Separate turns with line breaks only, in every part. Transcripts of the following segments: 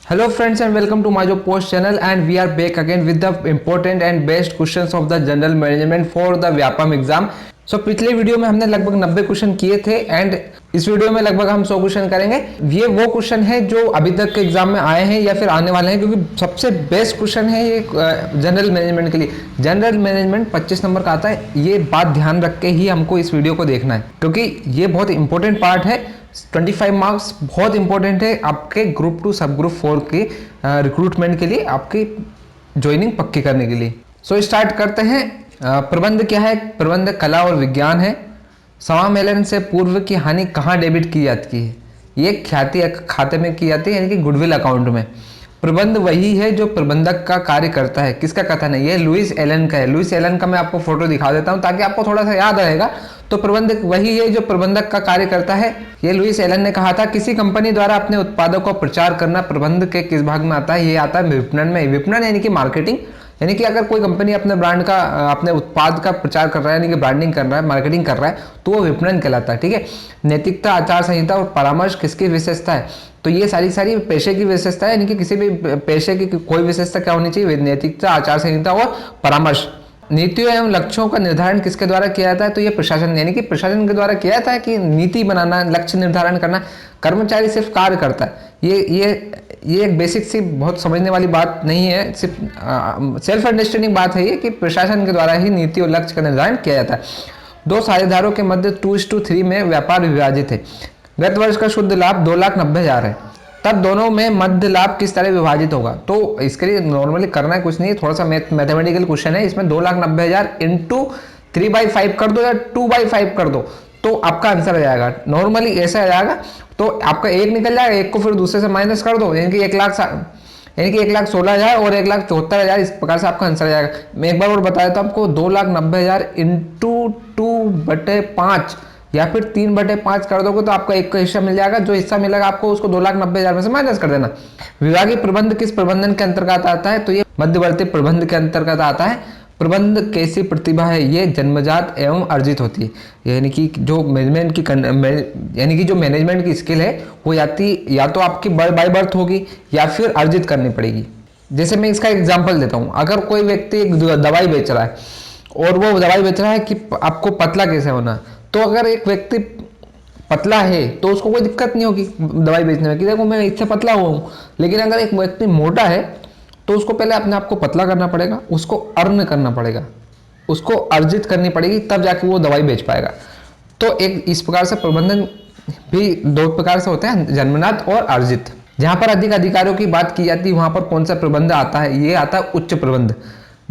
Hello friends and welcome to my job post channel and we are back again with the important and best questions of the general management for the Vyapam exam. पिछले video में हमने लगभग 90 question किए थे and इस video में लगभग हम 100 क्वेश्चन करेंगे। ये वो क्वेश्चन है जो अभी तक के एग्जाम में आए हैं या फिर आने वाले हैं, क्योंकि सबसे बेस्ट क्वेश्चन है ये जनरल मैनेजमेंट के लिए। जनरल मैनेजमेंट 25 नंबर का आता है, ये बात ध्यान रख के ही हमको इस वीडियो को देखना है क्योंकि ये बहुत इंपॉर्टेंट पार्ट है। 25 मार्क्स बहुत इंपॉर्टेंट है आपके ग्रुप 2 सब ग्रुप 4 के रिक्रूटमेंट के लिए, आपकी ज्वाइनिंग पक्की करने के लिए। स्टार्ट करते हैं। प्रबंध क्या है? प्रबंध कला और विज्ञान है। समामेलन से पूर्व की हानि कहाँ डेबिट की जाती है? ये ख्याति खाते में की जाती है, यानी कि गुडविल अकाउंट में। प्रबंध वही है जो प्रबंधक का कार्य करता है। किसका कथन है? ये लुइस एलन का है। लुइस एलन का मैं आपको फोटो दिखा देता हूं ताकि आपको थोड़ा सा याद रहेगा। तो प्रबंधक वही है जो प्रबंधक का कार्य करता है। ये लुइस एलन ने कहा था। किसी कंपनी द्वारा अपने उत्पादों को प्रचार करना प्रबंध के किस भाग में आता है? ये आता है विपणन में। विपणन यानी कि मार्केटिंग, यानी कि अगर कोई कंपनी अपने ब्रांड का अपने उत्पाद का प्रचार कर रहा है, यानी कि ब्रांडिंग कर रहा है, मार्केटिंग कर रहा है, तो वो विपणन कहलाता है। ठीक है। नैतिकता, आचार संहिता और परामर्श किसकी विशेषता है? तो ये सारी पेशे की विशेषता है, यानी कि किसी भी पेशे की कोई विशेषता क्या होनी चाहिए? नैतिकता, आचार संहिता और परामर्श। नीतियों एवं लक्ष्यों का निर्धारण किसके द्वारा किया जाता है? तो ये प्रशासन, यानी कि प्रशासन के द्वारा किया जाता है कि नीति बनाना, लक्ष्य निर्धारण करना। कर्मचारी सिर्फ कार्य करता है। ये एक बेसिक सी बहुत समझने वाली बात नहीं है, सिर्फ सेल्फ अंडरस्टैंडिंग बात है ये कि प्रशासन के द्वारा ही नीति और लक्ष्य का निर्धारण किया जाता है। दो साझेदारों के मध्य 2:3 में व्यापार विभाजित है। गत वर्ष का शुद्ध लाभ 2,90,000 है, तब दोनों में मध्य लाभ किस तरह विभाजित होगा? तो इसके लिए नॉर्मली करना है कुछ नहीं, थोड़ा सा मैथमेटिकल क्वेश्चन है। इसमें 2,90,000 इंटू 3/5 कर दो या 2/5 कर दो तो आपका आंसर आ जाएगा। नॉर्मली ऐसा आ जाएगा। तो आपका एक निकल जाएगा, एक को फिर दूसरे से माइनस कर दो, यानी कि 1,16,000 और 1,74,000, इस प्रकार से आपका आंसर आ जाएगा। मैं एक बार और बताया था आपको, 2,90,000 इंटू 2/5 या फिर 3/5 कर दोगे तो आपको एक का हिस्सा मिल जाएगा। जो हिस्सा मिलेगा आपको उसको 2,90,000 में से माइनस कर देना। विभागीय प्रबंध किस प्रबंधन के अंतर्गत आता है? तो ये मध्यवर्ती प्रबंध के अंतर्गत आता है। प्रबंध कैसी प्रतिभा है? ये जन्मजात एवं अर्जित होती है, यानी कि जो मैनेजमेंट की स्किल है वो या तो आपकी बाय बर्थ होगी या फिर अर्जित करनी पड़ेगी। जैसे मैं इसका एग्जांपल देता हूँ। अगर कोई व्यक्ति एक दवाई बेच रहा है और वो दवाई बेच रहा है कि आपको पतला कैसे होना, तो अगर एक व्यक्ति पतला है तो उसको कोई दिक्कत नहीं होगी दवाई बेचने में कि देखो मैं इससे पतला हुआ हूँ। लेकिन अगर एक व्यक्ति मोटा है तो उसको पहले अपने आप को पतला करना पड़ेगा, उसको अर्न करना पड़ेगा, उसको अर्जित करनी पड़ेगी, तब जाके वो दवाई बेच पाएगा। तो एक इस प्रकार से प्रबंधन भी दो प्रकार से होते हैं, जन्मजात और अर्जित। जहां पर अधिक अधिकारियों की बात की जाती है वहां पर कौन सा प्रबंध आता है? ये आता है उच्च प्रबंध।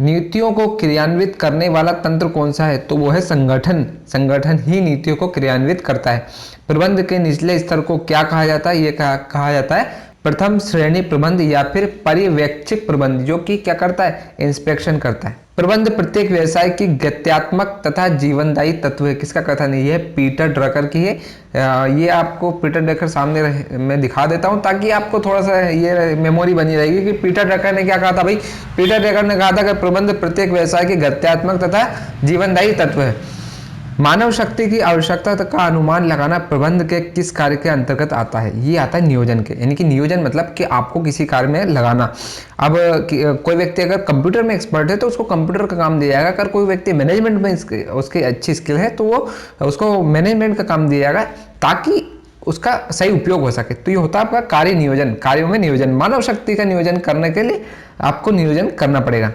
नीतियों को क्रियान्वित करने वाला तंत्र कौन सा है? तो वो है संगठन। संगठन ही नीतियों को क्रियान्वित करता है। प्रबंध के निचले स्तर को क्या कहा जाता है? ये कहा जाता है प्रथम श्रेणी प्रबंध या फिर पर्यवेक्षक प्रबंध, जो कि क्या करता है? इंस्पेक्शन करता है। प्रबंध प्रत्येक व्यवसाय की गत्यात्मक तथा जीवनदायी तत्व है। किसका कथन है? यह पीटर ड्रकर की है। ये आपको पीटर ड्रकर सामने मैं दिखा देता हूं ताकि आपको थोड़ा सा ये मेमोरी बनी रहेगी कि पीटर ड्रकर ने क्या कहा था। भाई पीटर ड्रकर ने कहा था कि प्रबंध प्रत्येक व्यवसाय की गत्यात्मक तथा जीवनदायी तत्व है। मानव शक्ति की आवश्यकता का अनुमान लगाना प्रबंध के किस कार्य के अंतर्गत आता है? ये आता है नियोजन के, यानी कि नियोजन मतलब कि आपको किसी कार्य में लगाना। अब कोई व्यक्ति अगर कंप्यूटर में एक्सपर्ट है तो उसको कंप्यूटर का काम दिया जाएगा। अगर कोई व्यक्ति मैनेजमेंट में उसकी अच्छी स्किल है तो वो उसको मैनेजमेंट का काम दिया जाएगा ताकि उसका सही उपयोग हो सके। तो ये होता है आपका कार्य नियोजन, कार्यों में नियोजन। मानव शक्ति का नियोजन करने के लिए आपको नियोजन करना पड़ेगा।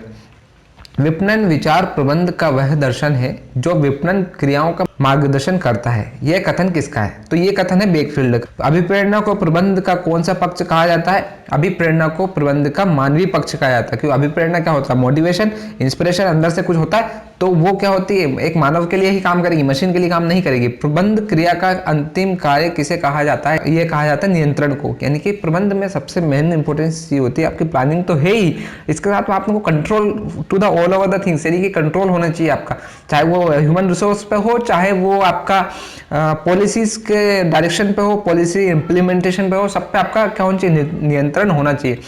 विपणन विचार प्रबंध का वह दर्शन है जो विपणन क्रियाओं का मार्गदर्शन करता है। यह कथन किसका है? तो ये कथन है बेकफील्ड का। अभिप्रेरणा को प्रबंध का कौन सा पक्ष कहा जाता है? अभिप्रेरणा को प्रबंध का मानवीय पक्ष कहा जाता है। क्योंकि अभिप्रेरणा क्या होता है? मोटिवेशन, इंस्पिरेशन अंदर से कुछ होता है तो वो क्या होती है? एक मानव के लिए ही काम करेगी, मशीन के लिए काम नहीं करेगी। प्रबंध क्रिया का अंतिम कार्य किसे कहा जाता है? ये कहा जाता है नियंत्रण को। यानी कि प्रबंध में सबसे मेन इंपॉर्टेंस ये होती है, आपकी प्लानिंग तो है ही, इसके साथ आपको control to the all over the things, यानी कि कंट्रोल होना चाहिए आपका, चाहे वो ह्यूमन रिसोर्स पे हो, चाहे वो आपका पॉलिसीज के डायरेक्शन पे हो, पॉलिसी इंप्लीमेंटेशन पे हो, सब पे आपका क्या होना चाहिए? नियंत्रण होना चाहिए।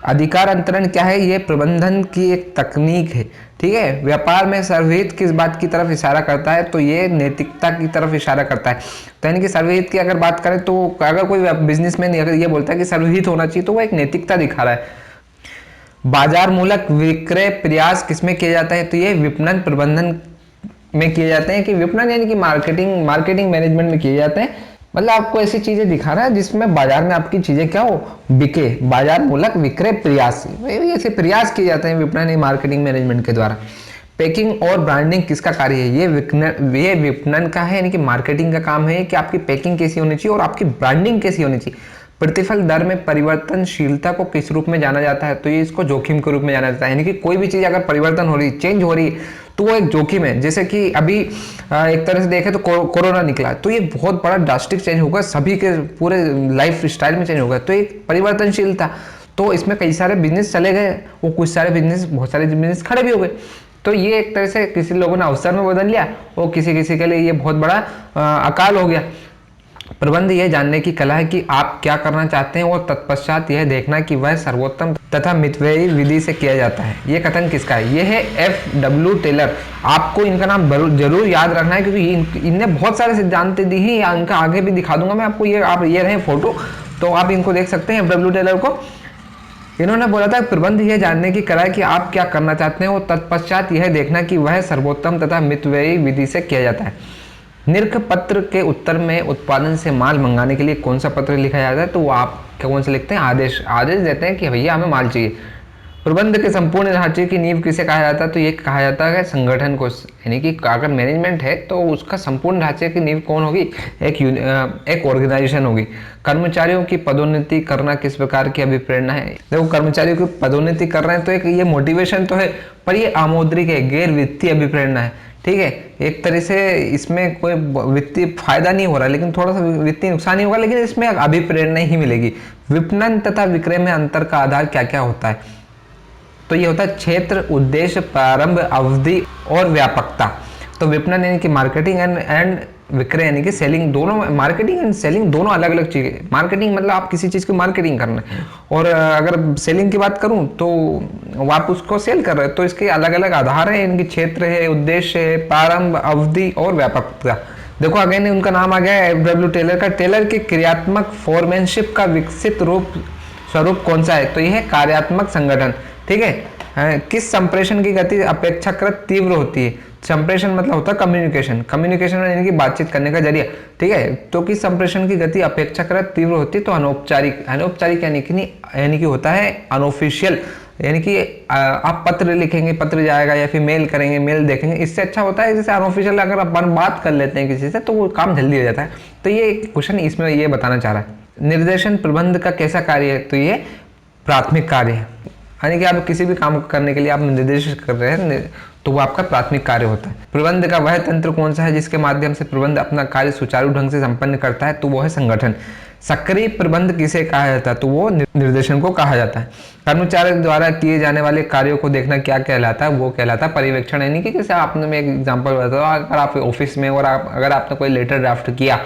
अधिकार अंतरण क्या है? ये प्रबंधन की एक तकनीक है, ठीक है। व्यापार में सर्वहित किस बात की तरफ इशारा करता है? तो ये नैतिकता की तरफ इशारा करता है। तो यानी कि सर्वहित की अगर बात करें तो अगर कोई बिजनेसमैन अगर ये बोलता है कि सर्वहित होना चाहिए तो वो एक नैतिकता दिखा रहा है। बाजार मूलक विक्रय प्रयास किसमें किया जाता है? तो ये विपणन प्रबंधन में किए जाते हैं। कि विपणन यानी कि मार्केटिंग मैनेजमेंट में किए जाते हैं। मतलब आपको ऐसी चीजें दिखा रहा है जिसमें बाजार में आपकी चीजें क्या हो, बिके। बाजार मूलक विक्रय प्रयास, ऐसे प्रयास किए जाते हैं विपणन मार्केटिंग मैनेजमेंट के द्वारा। पैकिंग और ब्रांडिंग किसका कार्य है? ये विपणन का है, यानी कि मार्केटिंग का काम है कि आपकी पैकिंग कैसी होनी चाहिए और आपकी ब्रांडिंग कैसी होनी चाहिए। प्रतिफल दर में परिवर्तनशीलता को किस रूप में जाना जाता है? तो ये इसको जोखिम के रूप में जाना जाता है। यानी कि कोई भी चीज अगर परिवर्तन हो रही, चेंज हो रही तो वो एक जोखिम है। जैसे कि अभी एक तरह से देखें तो कोरोना निकला, तो ये बहुत बड़ा ड्रास्टिक चेंज होगा, सभी के पूरे लाइफ स्टाइल में चेंज होगा। तो एक परिवर्तनशील था, तो इसमें कई सारे बिजनेस चले गए, वो कुछ सारे बिजनेस, बहुत सारे बिजनेस खड़े भी हो गए। तो ये एक तरह से किसी लोगों ने अवसर में बदल लिया और किसी के लिए ये बहुत बड़ा अकाल हो गया। प्रबंध यह जानने की कला है कि आप क्या करना चाहते हैं और तत्पश्चात यह देखना कि वह सर्वोत्तम तथा मितव्ययी विधि से किया जाता है। यह कथन किसका है? यह है F.W. टेलर। आपको इनका नाम जरूर याद रखना है क्योंकि इनने बहुत सारे सिद्धांत दी हैं, या इनका आगे भी दिखा दूंगा मैं आपको। ये रहे फोटो, तो आप इनको देख सकते हैं F.W. टेलर को। इन्होंने बोला था प्रबंध यह जानने की कला है कि आप क्या करना चाहते हैं और तत्पश्चात यह देखना कि वह सर्वोत्तम तथा मितव्ययी विधि से किया जाता है। निरख पत्र के उत्तर में उत्पादन से माल मंगाने के लिए कौन सा पत्र लिखा जाता है? तो वो आप कौन से लिखते हैं? आदेश देते हैं कि भैया हमें माल चाहिए। प्रबंध के संपूर्ण ढांचे की नींव किसे कहा जाता है? तो ये कहा जाता है संगठन को। यानी कि अगर मैनेजमेंट है तो उसका संपूर्ण ढांचे की नींव कौन होगी? एक ऑर्गेनाइजेशन होगी। कर्मचारियों की पदोन्नति करना किस प्रकार की अभिप्रेरणा है? देखो, कर्मचारियों की पदोन्नति कर रहे हैं तो एक ये मोटिवेशन तो है, पर ये आमोद्रिक है, गैर वित्तीय अभिप्रेरणा है, ठीक है। एक तरह से इसमें कोई वित्तीय फायदा नहीं हो रहा, लेकिन थोड़ा सा वित्तीय नुकसान ही होगा, लेकिन इसमें अभिप्रेरणा ही मिलेगी। विपणन तथा विक्रय में अंतर का आधार क्या क्या होता है? तो ये होता है क्षेत्र, उद्देश्य, प्रारंभ, अवधि और व्यापकता। तो विपणन यानी कि मार्केटिंग एंड विक्रय यानी कि सेलिंग, दोनों, मार्केटिंग एंड सेलिंग दोनों अलग अलग चीजें। मार्केटिंग मतलब आप किसी चीज की मार्केटिंग करना है, और अगर सेलिंग की बात करूं तो आप उसको सेल कर रहे हो। तो इसके अलग अलग आधार है, इनकी क्षेत्र है, उद्देश्य है, प्रारंभ, अवधि और व्यापकता। देखो अगेन उनका नाम आ गया है F.W. टेलर का। टेलर के क्रियात्मक फोरमैनशिप का विकसित स्वरूप कौन सा है? तो यह है कार्यात्मक संगठन, ठीक है। किस संप्रेषण की गति अपेक्षाकृत तीव्र होती है? संप्रेषण मतलब होता है कम्युनिकेशन यानी कि बातचीत करने का जरिया, ठीक है। तो किस संप्रेषण की गति अपेक्षाकृत तीव्र होती है? तो अनौपचारिक यानी कि होता है अनऑफिशियल, यानी कि आप पत्र लिखेंगे, पत्र जाएगा, या फिर मेल करेंगे, मेल देखेंगे, इससे अच्छा होता है। जैसे अनऑफिशियल अगर अपन बात कर लेते हैं किसी से तो वो काम जल्दी हो जाता है। तो ये क्वेश्चन इसमें ये बताना चाह रहा है। निर्देशन प्रबंध का कैसा कार्य है? तो ये प्राथमिक कार्य है, यानी कि आप किसी भी काम करने के लिए आप निर्देश कर रहे हैं तो वो आपका प्राथमिक कार्य होता है। प्रबंध का वह तंत्र कौन सा है जिसके माध्यम से प्रबंध अपना कार्य सुचारू ढंग से संपन्न करता है? तो वो है संगठन। सक्रिय प्रबंध किसे कहा जाता है? तो वो निर्देशन को कहा जाता है। कर्मचारी द्वारा किए जाने वाले कार्यों को देखना क्या कहलाता है? वो कहलाता है पर्यवेक्षण। यानी कि जैसे आपने, मैं एक एग्जाम्पल बताता हूँ, अगर आप ऑफिस में और अगर आपने कोई लेटर ड्राफ्ट किया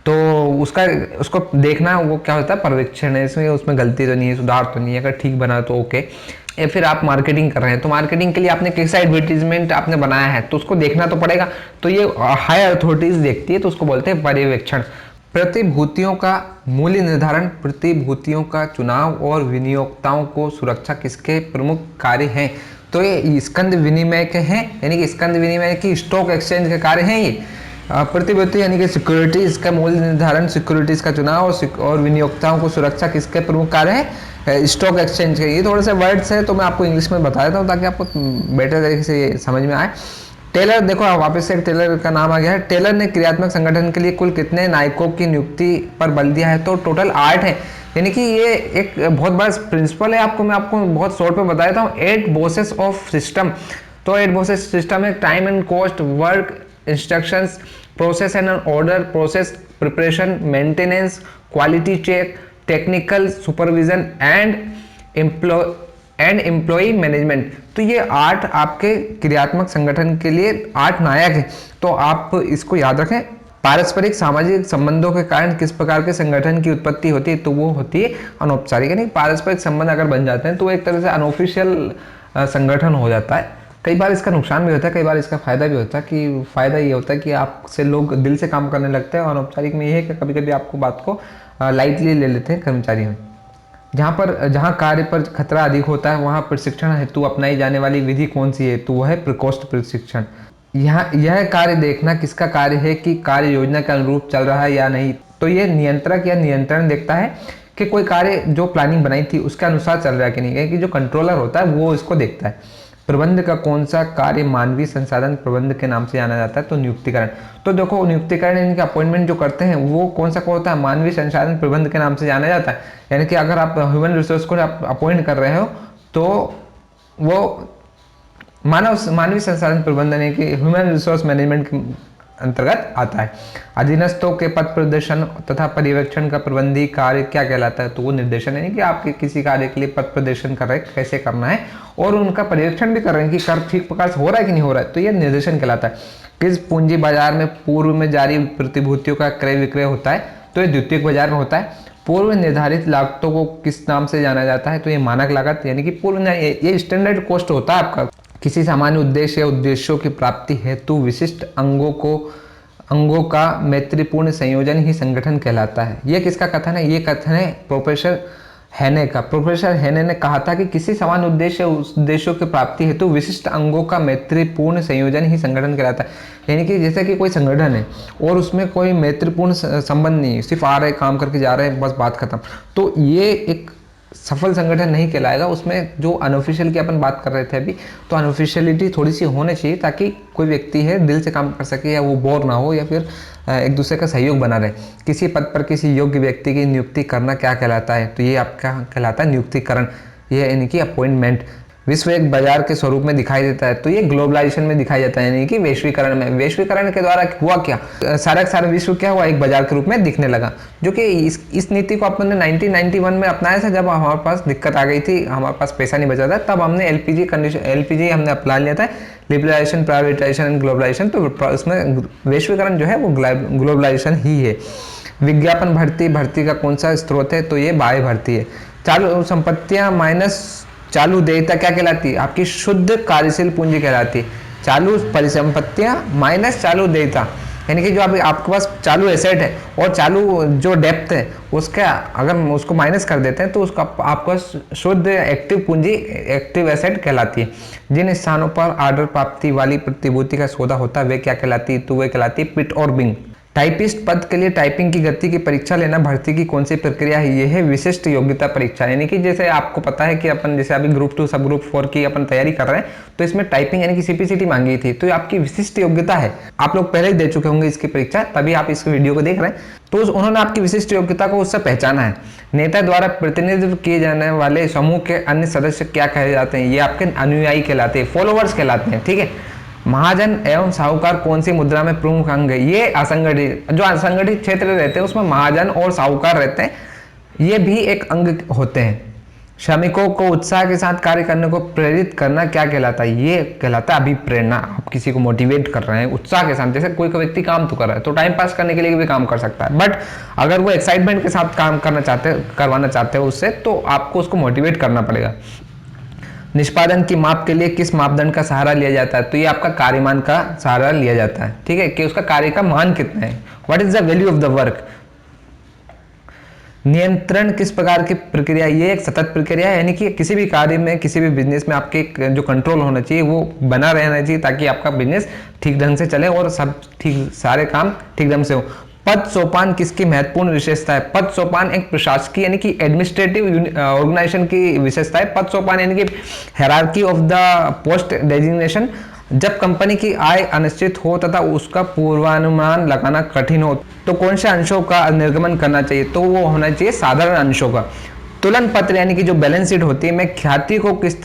तो उसको देखना, वो क्या होता है? पर्यवेक्षण है। उसमें गलती तो नहीं है, सुधार तो नहीं है, अगर ठीक बना तो ओके। या फिर आप मार्केटिंग कर रहे हैं तो मार्केटिंग के लिए आपने कैसा एडवर्टीजमेंट आपने बनाया है तो उसको देखना तो पड़ेगा। तो ये हाई अथॉरिटीज देखती है, तो उसको बोलते हैं पर्यवेक्षण। प्रतिभूतियों का मूल्य निर्धारण, प्रतिभूतियों का चुनाव और विनियोक्ताओं को सुरक्षा किसके प्रमुख कार्य हैं? तो ये स्कंद विनिमय के हैं, यानी कि स्कंद विनिमय की स्टॉक एक्सचेंज के कार्य हैं ये। प्रतिभूति यानी कि सिक्योरिटीज का मूल्य निर्धारण, सिक्योरिटीज का चुनाव और विनियोक्ताओं को सुरक्षा किसके प्रमुख कार्य है? स्टॉक एक्सचेंज के। ये थोड़े से वर्ड्स है तो मैं आपको इंग्लिश में बता देता हूँ ताकि आपको बेटर तरीके से समझ में आए। टेलर, देखो वापस से टेलर का नाम आ गया है। टेलर ने क्रियात्मक संगठन के लिए कुल कितने नायकों की नियुक्ति पर बल दिया है? तो टोटल 8 है। यानी कि ये एक बहुत बड़ा प्रिंसिपल है। मैं आपको बहुत शॉर्ट पे बता देता हूँ। 8 बॉसेस ऑफ सिस्टम। तो 8 बॉसेस सिस्टम है: time and cost, work, instructions, process and order, process preparation, maintenance, quality check, technical supervision and employ management. तो ये 8 आपके क्रियात्मक संगठन के लिए 8 नायक हैं। तो आप इसको याद रखें। पारस्परिक सामाजिक संबंधों के कारण किस प्रकार के संगठन की उत्पत्ति होती है, तो वो होती है अनौपचारिक। यानी पारस्परिक संबंध अगर बन जाते हैं तो वो एक तरह से अनऑफिशियल संगठन हो जाता है। कई बार इसका नुकसान भी होता है, कई बार इसका फायदा भी होता है। कि फायदा ये होता है कि आपसे लोग दिल से काम करने लगते हैं, और अनौपचारिक में ये है कि कभी कभी आपको बात को लाइटली ले लेते हैं कर्मचारी में। जहाँ कार्य पर खतरा अधिक होता है वहाँ प्रशिक्षण हेतु अपनाई जाने वाली विधि कौन सी है, तो वह है प्रकोष्ठ प्रशिक्षण। यहाँ यह कार्य देखना किसका कार्य है कि कार्य योजना के अनुरूप चल रहा है या नहीं, तो ये नियंत्रक या नियंत्रण देखता है कि कोई कार्य जो प्लानिंग बनाई थी उसके अनुसार चल रहा है कि नहीं, कि जो कंट्रोलर होता है वो इसको देखता है। प्रबंध का कौन सा कार्य मानवीय संसाधन प्रबंध के नाम से जाना जाता है, तो नियुक्तिकरण। तो देखो नियुक्तिकरण यानी कि अपॉइंटमेंट जो करते हैं वो कौन सा होता है, मानवीय संसाधन प्रबंध के नाम से जाना जाता है। यानी कि अगर आप ह्यूमन रिसोर्स को आप अपॉइंट कर रहे हो तो वो मानवीय संसाधन प्रबंधन यानी कि ह्यूमन रिसोर्स मैनेजमेंट के अंतर्गत आता है। अधीनस्थों के पद प्रदर्शन तथा पर्यवेक्षण का प्रबंधी कार्य क्या कहलाता है, तो वो निर्देशन यानी कि आपके किसी कार्य के लिए पद प्रदर्शन कर रहे हैं, कैसे करना है, और उनका पर्यवेक्षण भी कर रहे हैं कि कार्य ठीक प्रकार से हो रहा है कि नहीं हो रहा है, तो ये निर्देशन कहलाता है। किस पूंजी बाजार में पूर्व में जारी प्रतिभूतियों का क्रय विक्रय होता है, तो ये द्वितीयक बाजार में होता है। पूर्व निर्धारित लागतों को किस नाम से जाना जाता है, तो ये मानक लागत यानी कि ये स्टैंडर्ड कॉस्ट होता है आपका। किसी सामान्य उद्देश्य या उद्देश्यों की प्राप्ति हेतु विशिष्ट अंगों का मैत्रीपूर्ण संयोजन ही संगठन कहलाता है। यह किसका कथन है, ये कथन है प्रोफेसर हैने का। प्रोफेसर हैने ने कहा था कि किसी सामान्य उद्देश्य या उद्देश्यों की प्राप्ति हेतु विशिष्ट अंगों का मैत्रीपूर्ण संयोजन ही संगठन कहलाता है। यानी कि जैसे कि कोई संगठन है और उसमें कोई मैत्रीपूर्ण संबंध नहीं है, सिर्फ आ रहे काम करके जा रहे हैं बस बात खत्म, तो ये एक सफल संगठन नहीं कहलाएगा। उसमें जो अनऑफिशियल की अपन बात कर रहे थे अभी, तो अनऑफिशियलिटी थोड़ी सी होनी चाहिए ताकि कोई व्यक्ति है दिल से काम कर सके, या वो बोर ना हो, या फिर एक दूसरे का सहयोग बना रहे। किसी पद पर किसी योग्य व्यक्ति की नियुक्ति करना क्या कहलाता है, तो ये आपका कहलाता है नियुक्तिकरण, ये यानी कि अपॉइंटमेंट। विश्व एक बाजार के स्वरूप में दिखाई देता है, तो ये ग्लोबलाइजेशन में दिखाई देता है, यानी कि वैश्वीकरण में। वैश्वीकरण के द्वारा हुआ क्या, सारा विश्व क्या हुआ, एक बाजार के रूप में दिखने लगा। जो कि इस नीति को अपन ने 1991 में अपनाया था, जब हमारे पास दिक्कत आ गई थी, हमारे पास पैसा नहीं बचा था, तब हमने एलपीजी हमने अपना लिया था, लिबरलाइजेशन, प्राइवेटाइजेशन एंड ग्लोबलाइजेशन। तो उसमें वैश्वीकरण जो है वो ग्लोबलाइजेशन ही है। विज्ञापन भर्ती का कौन सा स्रोत है, तो ये बाह्य भर्ती है। चालू संपत्तियां माइनस चालू देयता क्या कहलाती है, आपकी शुद्ध कार्यशील पूंजी कहलाती है। चालू परिसंपत्तियां माइनस चालू देयता, यानी कि जो आपके पास चालू एसेट है और चालू जो डेप्थ है उसका अगर उसको माइनस कर देते हैं तो उसका आपका शुद्ध एक्टिव पूंजी, एक्टिव एसेट कहलाती है। जिन स्थानों पर ऑर्डर प्राप्ति वाली प्रतिभूति का सौदा होता है वे क्या कहलाती है, तो वे कहलाती है पिट और बिंग। टाइपिस्ट पद के लिए टाइपिंग की गति की परीक्षा लेना भर्ती की कौन सी प्रक्रिया है, यह है विशिष्ट योग्यता परीक्षा। यानी कि जैसे आपको पता है कि अपन जैसे अभी ग्रुप 2 सब ग्रुप 4 की अपन तैयारी कर रहे हैं, तो इसमें टाइपिंग यानी कि सीपीसीटी मांगी थी, तो ये आपकी विशिष्ट योग्यता है। आप लोग पहले ही दे चुके होंगे इसकी परीक्षा, तभी आप इस वीडियो को देख रहे हैं, तो उन्होंने आपकी विशिष्ट योग्यता को उससे पहचाना है। नेता द्वारा प्रतिनिधित्व किए जाने वाले समूह के अन्य सदस्य क्या कहे जाते हैं, ये आपके अनुयायी कहलाते हैं, फॉलोवर्स कहलाते हैं, ठीक है। महाजन एवं साहूकार कौन सी मुद्रा में प्रमुख अंग है, ये असंगठित, जो असंगठित क्षेत्र रहते हैं उसमें महाजन और साहूकार रहते हैं, ये भी एक अंग होते हैं। श्रमिकों को उत्साह के साथ कार्य करने को प्रेरित करना क्या कहलाता है, ये कहलाता है अभिप्रेरणा। आप किसी को मोटिवेट कर रहे हैं उत्साह के साथ, जैसे कोई व्यक्ति काम तो कर रहा है तो टाइम पास करने के लिए भी काम कर सकता है, बट अगर वो एक्साइटमेंट के साथ काम करवाना चाहते हो उससे, तो आपको उसको मोटिवेट करना पड़ेगा। निष्पादन की माप के लिए किस मापदंड का सहारा लिया जाता है, तो ये आपका कार्यमान का सहारा लिया जाता है, ठीक है, कि उसका कार्य का मान कितना है, what is the value of the work. नियंत्रण किस प्रकार की प्रक्रिया, ये एक सतत प्रक्रिया है, यानी कि किसी भी कार्य में, किसी भी बिजनेस में आपके जो कंट्रोल होना चाहिए वो बना रहना चाहिए, ताकि आपका बिजनेस ठीक ढंग से चले और सब ठीक, सारे काम ठीक ढंग से हो। पद सोपान किसकी महत्वपूर्ण विशेषता है, पद सोपान एक प्रशासकीय यानी कि एडमिनिस्ट्रेटिव ऑर्गेनाइजेशन की विशेषता है। पद सोपान यानी कि hierarchy of the post designation. जब कंपनी की आय अनिश्चित हो तथा उसका पूर्वानुमान लगाना कठिन हो तो कौन से अंशों का निर्गमन करना चाहिए, तो वो होना चाहिए साधारण अंशों का। तुलन पत्र यानी कि जो बैलेंस शीट होती है में ख्याति को किस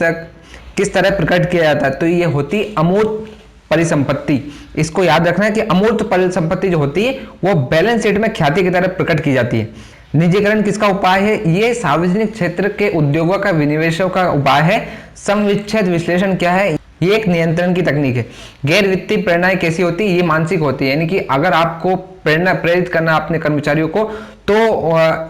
तरह प्रकट किया जाता है, तो ये होती अमूर्त परिसंपत्ति। इसको याद रखना है कि अमूर्त परिसंपत्ति जो होती है वो बैलेंस शीट में ख्याति की तरह प्रकट की जाती है। निजीकरण किसका उपाय है, ये सार्वजनिक क्षेत्र के उद्योगों का विनिवेशों का उपाय है। समविच्छेद विश्लेषण क्या है, ये एक नियंत्रण की तकनीक है। गैर वित्तीय प्रेरणाएं कैसी होती है? ये मानसिक होती है, यानी कि अगर आपको प्रेरित करना अपने कर्मचारियों को, तो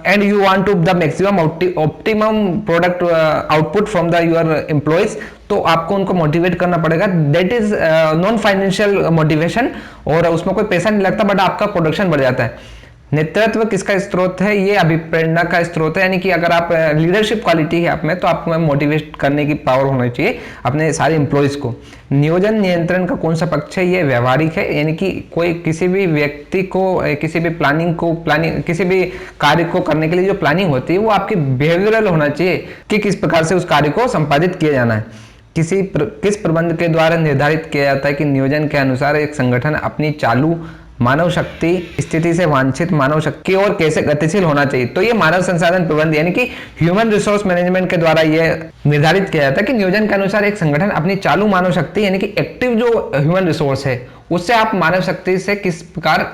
and you want to the maximum optimum product output from the your employees, तो आपको उनको मोटिवेट करना पड़ेगा। That is non financial motivation, और उसमें कोई पैसा नहीं लगता, बट आपका प्रोडक्शन बढ़ जाता है। नेतृत्व किसका स्रोत है? ये अभिप्रेरणा का स्रोत है, यानी कि अगर आप लीडरशिप क्वालिटी है आप में, तो आपको मोटिवेट करने की पावर होनी चाहिए अपने सारे एम्प्लॉयज को। नियोजन नियंत्रण का कौन सा पक्ष है? ये व्यवहारिक है, यानी कि कोई किसी भी व्यक्ति को, किसी भी प्लानिंग किसी भी कार्य को करने के लिए जो प्लानिंग होती है वो आपकी बिहेवियरल होना चाहिए कि किस प्रकार से उस कार्य को संपादित किया जाना है। किस प्रबंध के द्वारा निर्धारित किया जाता है कि नियोजन के अनुसार एक संगठन अपनी चालू मानव शक्ति स्थिति से वांछित मानव शक्ति और कैसे गतिशील होना चाहिए? तो ये मानव संसाधन प्रबंध यानी कि ह्यूमन रिसोर्स मैनेजमेंट के द्वारा ये निर्धारित किया जाता है कि नियोजन के अनुसार एक संगठन अपनी चालू मानव शक्ति यानी कि एक्टिव जो ह्यूमन रिसोर्स है उससे आप मानव शक्ति से किस प्रकार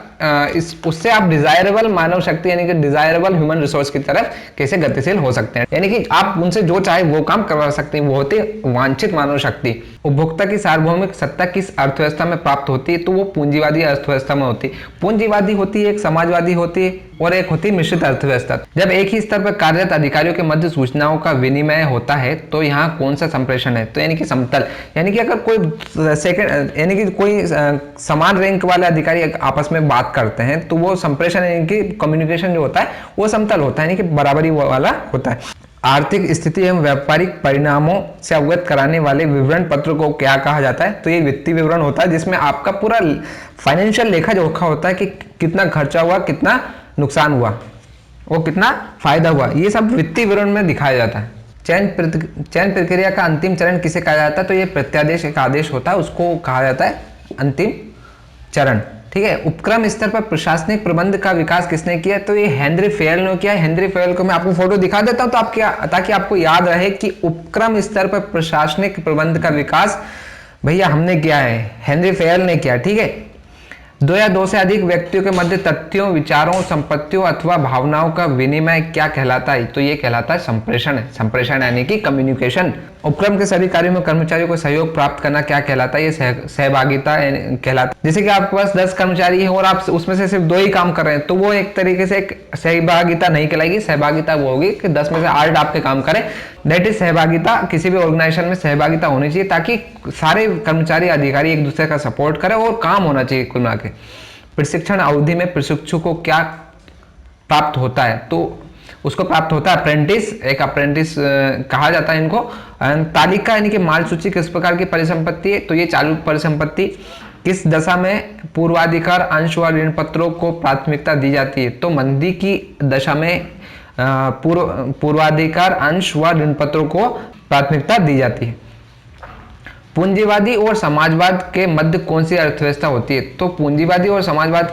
उससे आप डिजायरेबल मानव शक्ति यानी कि डिजायरेबल ह्यूमन रिसोर्स की तरफ कैसे गतिशील हो सकते हैं, यानी कि आप उनसे जो चाहे वो काम करवा सकते हैं। वो होती है वांछित मानव शक्ति। उपभोक्ता की सार्वभौमिक सत्ता किस अर्थव्यवस्था में प्राप्त होती है? तो वो पूंजीवादी अर्थव्यवस्था में होती है। पूंजीवादी होती है, एक समाजवादी होती है, और एक होती है मिश्रित अर्थव्यवस्था। जब एक ही स्तर पर कार्यरत अधिकारियों के मध्य सूचनाओं का विनिमय होता है तो यहाँ कौन सा संप्रेषण है? तो यानी कि समतल, यानी कि अगर कोई सेकंड यानी कि कोई समान रैंक वाले अधिकारी आपस में बात करते हैं तो वो संप्रेषण यानी कि कम्युनिकेशन जो होता है वो समतल होता है, यानी कि बराबरी वाला होता है। आर्थिक स्थिति एवं व्यापारिक परिणामों से अवगत कराने वाले विवरण पत्र को क्या कहा जाता है? तो ये वित्तीय विवरण होता है जिसमें आपका पूरा फाइनेंशियल लेखा जोखा होता है कि कितना खर्चा हुआ, कितना नुकसान हुआ और कितना फायदा हुआ, ये सब वित्तीय विवरण में दिखाया जाता है। चयन प्रक्रिया का अंतिम चरण किसे कहा जाता है? तो ये प्रत्यादेश एक आदेश होता है, उसको कहा जाता है अंतिम चरण। ठीक है। उपक्रम स्तर पर प्रशासनिक प्रबंध का विकास किसने किया? तो ये हेनरी फेयल ने किया। हेनरी फेयल को मैं आपको फोटो दिखा देता हूं तो ताकि आपको याद रहे कि उपक्रम स्तर पर प्रशासनिक प्रबंध का विकास भैया हमने किया है, हेनरी फेयल ने किया। ठीक है। दो या दो से अधिक व्यक्तियों के मध्य तथ्यों, विचारों, संपत्तियों अथवा भावनाओं का विनिमय क्या कहलाता है? तो ये कहलाता है संप्रेषण। संप्रेषण यानी कि कम्युनिकेशन। उपक्रम के सभी कार्यों में कर्मचारियों को सहयोग प्राप्त करना क्या कहलाता है? ये सहभागिता कहलाता है। जैसे कि आपके पास 10 कर्मचारी हैं और आप उसमें से सिर्फ 2 ही काम कर रहे हैं तो वो एक तरीके से एक सहभागिता नहीं कहलाएगी। सहभागिता वो होगी कि 10 में से 8 आपके काम करें। दैट इज सहभागिता। किसी भी ऑर्गेनाइजेशन में सहभागिता होनी चाहिए ताकि सारे कर्मचारी अधिकारी एक दूसरे का सपोर्ट करें और काम होना चाहिए कुल मिला के। प्रशिक्षण अवधि में प्रशिक्षु को क्या प्राप्त होता है? तो उसको प्राप्त होता है अप्रेंटिस। एक अप्रेंटिस कहा जाता है इनको। तालिका यानी कि माल सूची किस प्रकार की परिसंपत्ति है? तो ये चालू परिसंपत्ति। किस दशा में पूर्वाधिकार अंश व ऋण पत्रों को प्राथमिकता दी जाती है? तो मंदी की दशा में पूर्वाधिकार अंश व ऋण पत्रों को प्राथमिकता दी जाती है। पूंजीवादी और समाजवाद के मध्य कौन सी अर्थव्यवस्था होती है? तो पूंजीवादी और समाजवाद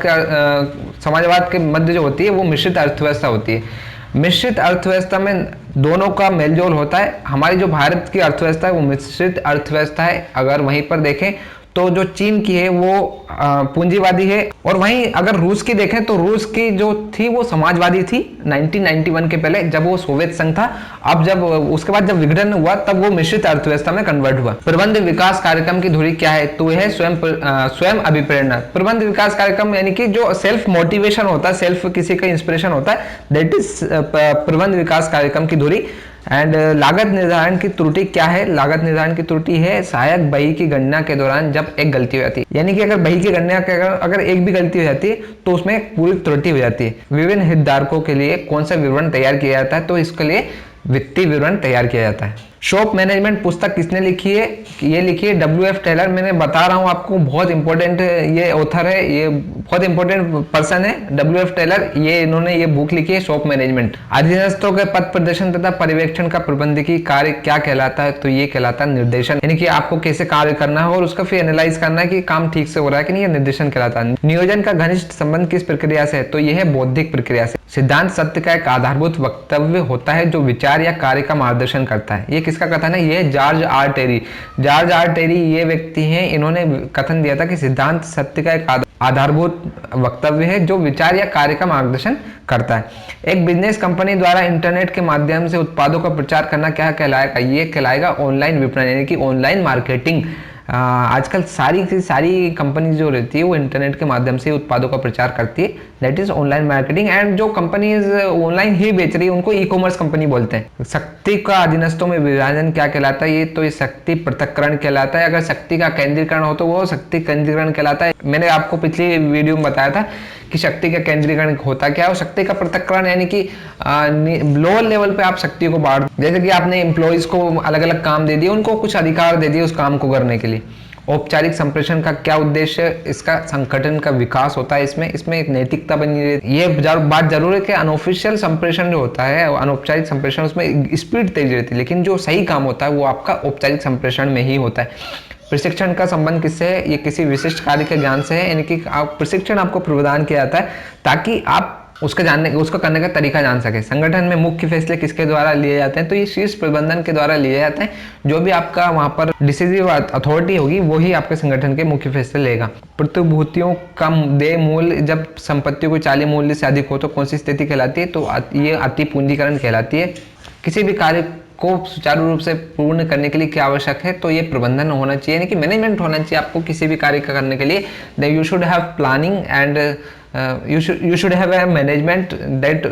के मध्य जो होती है वो मिश्रित अर्थव्यवस्था होती है। मिश्रित अर्थव्यवस्था में दोनों का मेलजोल होता है। हमारी जो भारत की अर्थव्यवस्था है वो मिश्रित अर्थव्यवस्था है। अगर वहीं पर देखें तो जो चीन की है वो पूंजीवादी है, और वहीं अगर रूस की देखें तो रूस की जो थी वो समाजवादी थी 1991 के पहले जब वो सोवियत संघ था। अब जब उसके बाद जब विघटन हुआ तब वो मिश्रित अर्थव्यवस्था में कन्वर्ट हुआ। प्रबंध विकास कार्यक्रम की धुरी क्या है? तो यह स्वयं अभिप्रेरणा। प्रबंध विकास कार्यक्रम यानी कि जो सेल्फ मोटिवेशन होता है, सेल्फ किसी का इंस्पिरेशन होता है, दैट इज प्रबंध विकास कार्यक्रम की धुरी। एंड लागत निर्धारण की त्रुटि क्या है? लागत निर्धारण की त्रुटि है सहायक बही की गणना के दौरान जब एक गलती हो जाती है, यानी कि अगर बही की गणना के अगर एक भी गलती हो जाती है तो उसमें पूरी त्रुटि हो जाती है। विभिन्न हितधारकों के लिए कौन सा विवरण तैयार किया जाता है? तो इसके लिए वित्तीय विवरण तैयार किया जाता है। शॉप मैनेजमेंट पुस्तक किसने लिखी है? ये लिखी है डब्ल्यू.एफ. टेलर। मैंने बता रहा हूँ आपको, बहुत इंपॉर्टेंट ये ऑथर है, ये बहुत इंपॉर्टेंट पर्सन है डब्ल्यू.एफ. टेलर। ये इन्होंने ये बुक लिखी है शॉप मैनेजमेंट। अधीनस्थों के पद प्रदर्शन तथा पर्यवेक्षण का प्रबंधकीय कार्य क्या कहलाता है? तो ये कहलाता है निर्देशन, यानी कि आपको कैसे कार्य करना है और उसका फिर एनालाइज करना है कि काम ठीक से हो रहा है कि नहीं, निर्देशन कहलाता है। नियोजन का घनिष्ठ संबंध किस प्रक्रिया से है? तो यह है बौद्धिक प्रक्रिया से। सिद्धांत सत्य का एक आधारभूत वक्तव्य होता है जो विचार या कार्य का मार्गदर्शन करता है। ये किसका कथन है? ये George R Terry. George R Terry ये व्यक्ति हैं, इन्होंने कथन दिया था कि सिद्धांत सत्य का एक आधारभूत वक्तव्य है जो विचार या कार्य का मार्गदर्शन करता है। एक बिजनेस कंपनी द्वारा इंटरनेट के माध्यम से उत्पादों का प्रचार करना क्या कहलाएगा? ये कहलाएगा ऑनलाइन विपणन, यानी कि ऑनलाइन मार्केटिंग। आजकल सारी कंपनी जो रहती है वो इंटरनेट के माध्यम से उत्पादों का प्रचार करती है, that is online marketing. And जो कंपनीज ऑनलाइन ही बेच रही है उनको ई कॉमर्स कंपनी बोलते हैं। शक्ति का अधीनस्थों में विभाजन क्या कहलाता है? ये तो ये शक्ति पृथक्करण कहलाता है। अगर शक्ति का केंद्रीकरण हो तो वो शक्ति केंद्रीकरण कहलाता है। मैंने आपको पिछली वीडियो में बताया था कि शक्ति का केंद्रीकरण होता क्या है, और शक्ति का पृथक्करण यानी कि लोअर लेवल पे आप शक्ति को बांट, जैसे कि आपने एम्प्लॉइज को अलग अलग काम दे दिए, उनको कुछ अधिकार दे दिए उस काम को करने के लिए। औपचारिक संप्रेषण का क्या उद्देश्य? इसका संगठन का विकास होता है, इसमें एक नैतिकता बनी रहती है। ये बात जरूर है कि अनऑफिशियल संप्रेषण जो होता है, अनौपचारिक संप्रेषण, उसमें स्पीड तेज रहती है, लेकिन जो सही काम होता है वो आपका औपचारिक संप्रेषण में ही होता है। प्रशिक्षण का संबंध किससे है? ये किसी विशिष्ट कार्य के ज्ञान से है, यानी कि प्रशिक्षण आपको प्रदान किया जाता है ताकि आप उसका करने का तरीका जान सके। संगठन में मुख्य फैसले किसके द्वारा लिए जाते हैं? तो ये शीर्ष प्रबंधन के द्वारा लिए जाते हैं। जो भी आपका वहां पर डिसीजिव अथॉरिटी होगी वही आपके संगठन के मुख्य फैसले लेगा। प्रतिभूतियों का देय मूल्य, जब संपत्तियों को चालू मूल्य से अधिक हो तो कौन सी स्थिति कहलाती है? तो ये अति पूंजीकरण कहलाती है। किसी भी कार्य को सुचारू रूप से पूर्ण करने के लिए क्या आवश्यक है? तो ये प्रबंधन होना चाहिए, यानी कि मैनेजमेंट होना चाहिए आपको किसी भी कार्य का करने के लिए। You should have planning and you should have a management that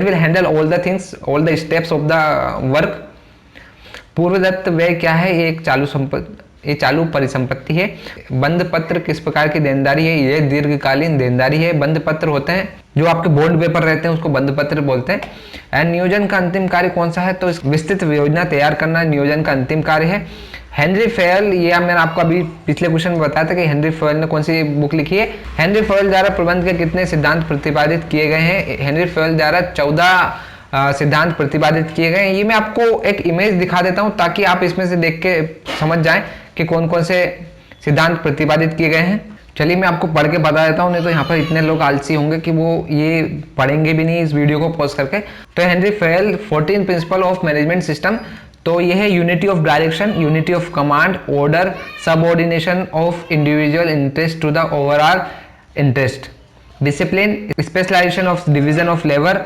will handle all the things, all the steps of the work। Purvadatta व्यय क्या है? ये एक चालू परिसंपत्ति है। बंद पत्र किस प्रकार की देनदारी है? ये दीर्घकालीन देनदारी है। बंद पत्र होते हैं जो आपके बॉन्ड पेपर रहते हैं, उसको बंद पत्र बोलते हैं। एंड नियोजन का अंतिम कार्य कौन सा है? तो विस्तृत योजना तैयार करना नियोजन का अंतिम कार्य है। हेनरी फेयल, ये मैंने आपको अभी पिछले क्वेश्चन में बताया था कि हेनरी फेयल ने कौन सी बुक लिखी है। हेनरी फेयल द्वारा प्रबंध के कितने सिद्धांत प्रतिपादित किए गए हैं? हेनरी फेयल द्वारा 14 सिद्धांत प्रतिपादित किए गए हैं। ये मैं आपको एक इमेज दिखा देता हूं ताकि आप इसमें से देख के समझ जाएं कि कौन कौन से सिद्धांत प्रतिपादित किए गए हैं। चलिए मैं आपको पढ़ के बता देता हूँ, नहीं तो यहाँ पर इतने लोग आलसी होंगे कि वो ये पढ़ेंगे भी नहीं इस वीडियो को पॉज करके। तो Henry Fayol 14 principle of management system, तो यह है unity of direction, unity of command, order, subordination of individual interest to the overall interest, discipline, specialisation of division of labour,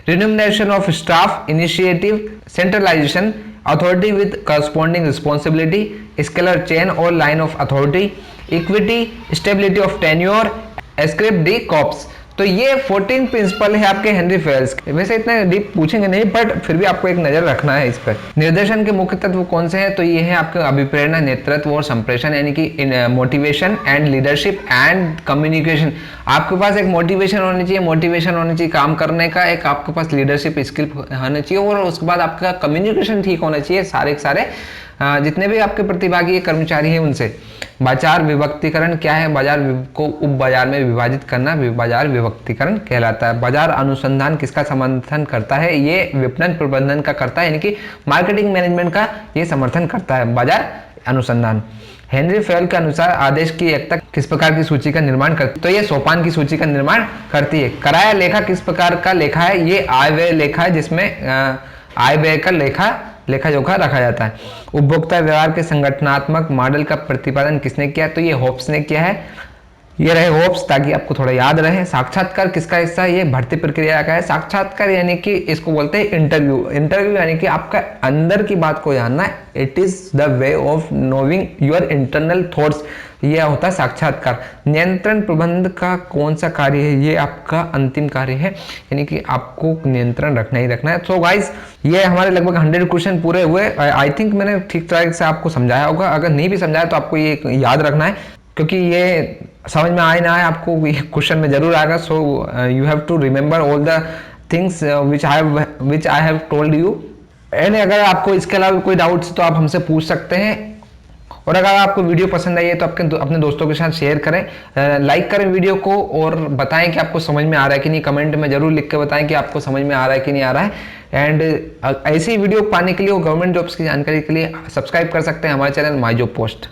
remuneration of staff, initiative, centralisation, authority with corresponding responsibility, scalar chain और line of authority, equity, stability of tenure, esprit de corps. तो ये 14 principal है आपके Henry फेयल्स के। वैसे इतने deep पूछेंगे नहीं, बट फिर भी आपको एक नजर रखना है इस पर। निर्देशन के मुख्य तत्व कौन से हैं? तो ये है आपके अभिप्रेरणा, नेतृत्व और संप्रेषण, यानी कि motivation and leadership and communication. आपके पास एक मोटिवेशन होनी चाहिए काम करने का, एक आपके पास लीडरशिप स्किल होना चाहिए, और उसके बाद आपका कम्युनिकेशन ठीक होना चाहिए सारे जितने भी आपके प्रतिभागी कर्मचारी हैं उनसे। बाजार विभक्तिकरण क्या है? बाजार को उप बाजार में विभाजित करना बाजार विभक्तिकरण कहलाता है। बाजार अनुसंधान किसका समर्थन करता है? ये विपणन प्रबंधन का करता है, यानी कि मार्केटिंग मैनेजमेंट का ये समर्थन करता है बाजार अनुसंधान। हेनरी फेयल के अनुसार आदेश की एकता किस प्रकार की सूची का निर्माण करती है? तो ये सोपान की सूची का निर्माण करती है। कराया लेखा किस प्रकार का लेखा है? ये आय व्यय लेखा है, जिसमें आय व्यय का लेखा जोखा रखा जाता है। उपभोक्ता व्यवहार के संगठनात्मक मॉडल का प्रतिपादन किसने किया? तो ये होप्स ने किया है। ये रहे होप्स, ताकि आपको थोड़ा याद रहे। साक्षात्कार किसका हिस्सा है? ये भर्ती प्रक्रिया का है। साक्षात्कार यानी कि इसको बोलते हैं इंटरव्यू यानी कि आपका अंदर की बात को जानना है। It is the way of knowing your internal thoughts, यह होता है साक्षात्कार। नियंत्रण प्रबंध का कौन सा कार्य है? ये आपका अंतिम कार्य है, यानी कि आपको नियंत्रण रखना ही रखना है। सो गाइस, ये हमारे लगभग 100 क्वेश्चन पूरे हुए। आई थिंक मैंने ठीक तरह से आपको समझाया होगा। अगर नहीं भी समझाया तो आपको ये याद रखना है, क्योंकि ये समझ में आए ना आए आपको ये क्वेश्चन में जरूर आएगा। So you have to remember all the things which I have told you. And अगर आपको इसके अलावा कोई डाउट्स तो आप हमसे पूछ सकते हैं। और अगर आपको वीडियो पसंद आई है तो अपने दोस्तों के साथ शेयर करें, लाइक करें वीडियो को, और बताएं कि आपको समझ में आ रहा है कि नहीं। कमेंट में जरूर लिख के बताएं कि आपको समझ में आ रहा है कि नहीं आ रहा है। एंड ऐसी वीडियो पाने के लिए और गवर्नमेंट जॉब्स की जानकारी के लिए सब्सक्राइब कर सकते हैं हमारे चैनल माय जॉब पोस्ट।